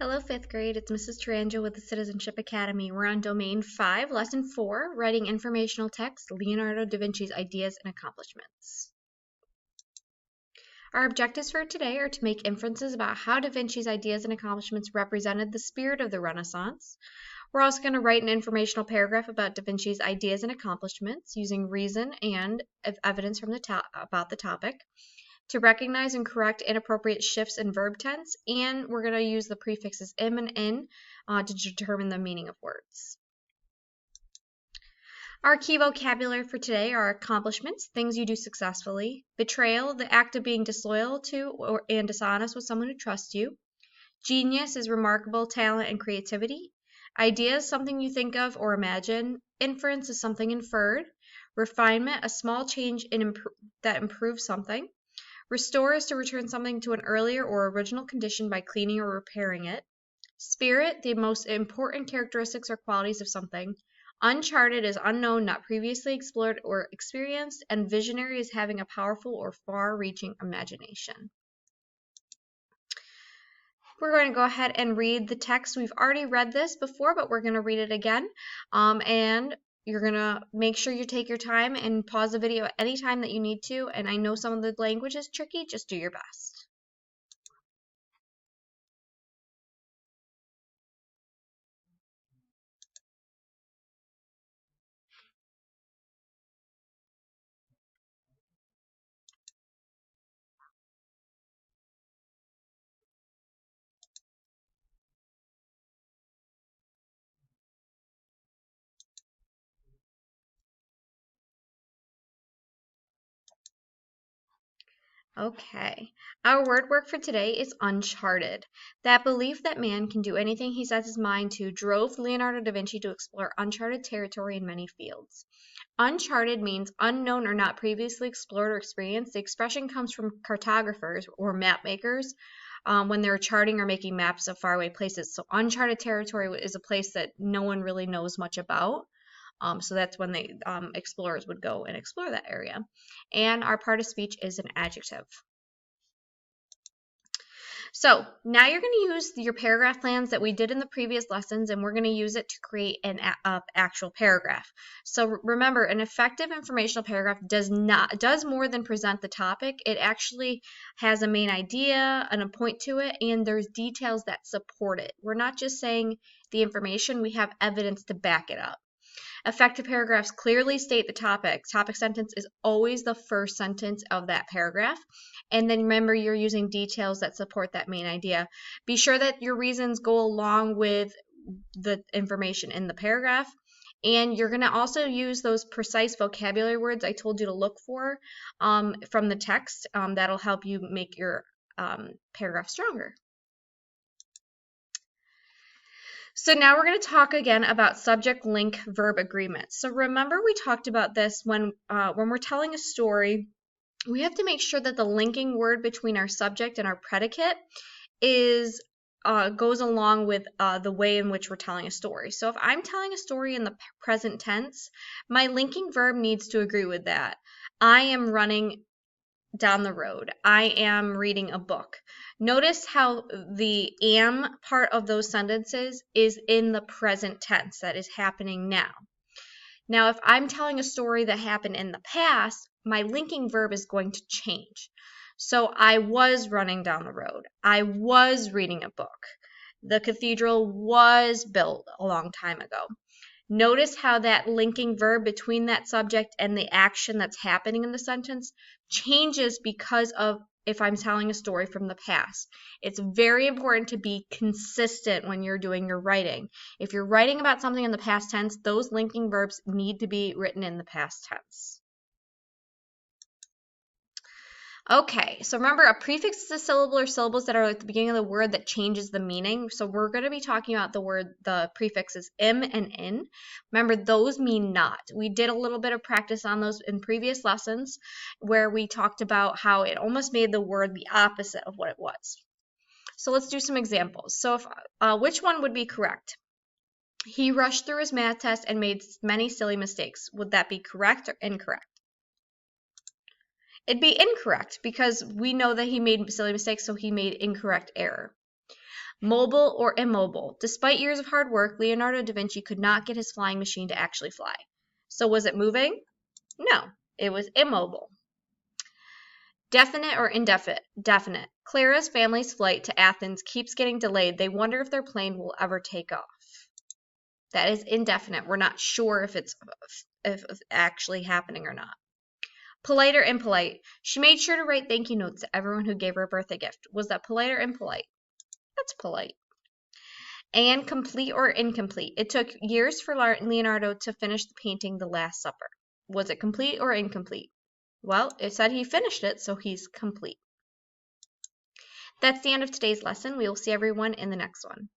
Hello, 5th grade. It's Mrs. Tarangio with the Citizenship Academy. We're on Domain 5, Lesson 4, Writing Informational Text, Leonardo da Vinci's Ideas and Accomplishments. Our objectives for today are to make inferences about how da Vinci's ideas and accomplishments represented the spirit of the Renaissance. We're also going to write an informational paragraph about da Vinci's ideas and accomplishments using reason and evidence from about the topic, to recognize and correct inappropriate shifts in verb tense, and we're going to use the prefixes im and in to determine the meaning of words. Our key vocabulary for today are accomplishments, things you do successfully; betrayal, the act of being disloyal to and dishonest with someone who trusts you; genius is remarkable talent and creativity; idea is something you think of or imagine; inference is something inferred; refinement, a small change that improves something; restore is to return something to an earlier or original condition by cleaning or repairing it; spirit, the most important characteristics or qualities of something; uncharted is unknown, not previously explored or experienced; and visionary is having a powerful or far-reaching imagination. We're going to go ahead and read the text. We've already read this before, but we're going to read it again. And you're going to make sure you take your time and pause the video at any time that you need to. And I know some of the language is tricky. Just do your best. Okay, our word work for today is uncharted. That belief that man can do anything he sets his mind to drove Leonardo da Vinci to explore uncharted territory in many fields. Uncharted means unknown or not previously explored or experienced. The expression comes from cartographers or map makers when they're charting or making maps of faraway places. So uncharted territory is a place that no one really knows much about. So that's when the explorers would go and explore that area. And our part of speech is an adjective. So now you're going to use your paragraph plans that we did in the previous lessons, and we're going to use it to create an actual paragraph. So remember, an effective informational paragraph does more than present the topic. It actually has a main idea and a point to it, and there's details that support it. We're not just saying the information, we have evidence to back it up. Effective paragraphs clearly state the topic. Topic sentence is always the first sentence of that paragraph. And then remember, you're using details that support that main idea. Be sure that your reasons go along with the information in the paragraph. And you're going to also use those precise vocabulary words I told you to look for from the text. That'll help you make your paragraph stronger. So now we're going to talk again about subject-link-verb agreements. So remember, we talked about this when we're telling a story. We have to make sure that the linking word between our subject and our predicate goes along with the way in which we're telling a story. So if I'm telling a story in the present tense, my linking verb needs to agree with that. I am running down the road. I am reading a book. Notice how the am part of those sentences is in the present tense, that is happening now. Now, if I'm telling a story that happened in the past, my linking verb is going to change. So I was running down the road. I was reading a book. The cathedral was built a long time ago. Notice how that linking verb between that subject and the action that's happening in the sentence changes because of if I'm telling a story from the past. It's very important to be consistent when you're doing your writing. If you're writing about something in the past tense, those linking verbs need to be written in the past tense. Okay, so remember, a prefix is a syllable or syllables that are at the beginning of the word that changes the meaning. So we're going to be talking about the prefixes im and in. Remember, those mean not. We did a little bit of practice on those in previous lessons where we talked about how it almost made the word the opposite of what it was. So let's do some examples. So which one would be correct? He rushed through his math test and made many silly mistakes. Would that be correct or incorrect? It'd be incorrect because we know that he made silly mistakes, so he made incorrect error. Mobile or immobile. Despite years of hard work, Leonardo da Vinci could not get his flying machine to actually fly. So was it moving? No, it was immobile. Definite or indefinite? Definite. Clara's family's flight to Athens keeps getting delayed. They wonder if their plane will ever take off. That is indefinite. We're not sure if it's actually happening or not. Polite or impolite? She made sure to write thank you notes to everyone who gave her a birthday gift. Was that polite or impolite? That's polite. And complete or incomplete? It took years for Leonardo to finish the painting The Last Supper. Was it complete or incomplete? Well, it said he finished it, so he's complete. That's the end of today's lesson. We will see everyone in the next one.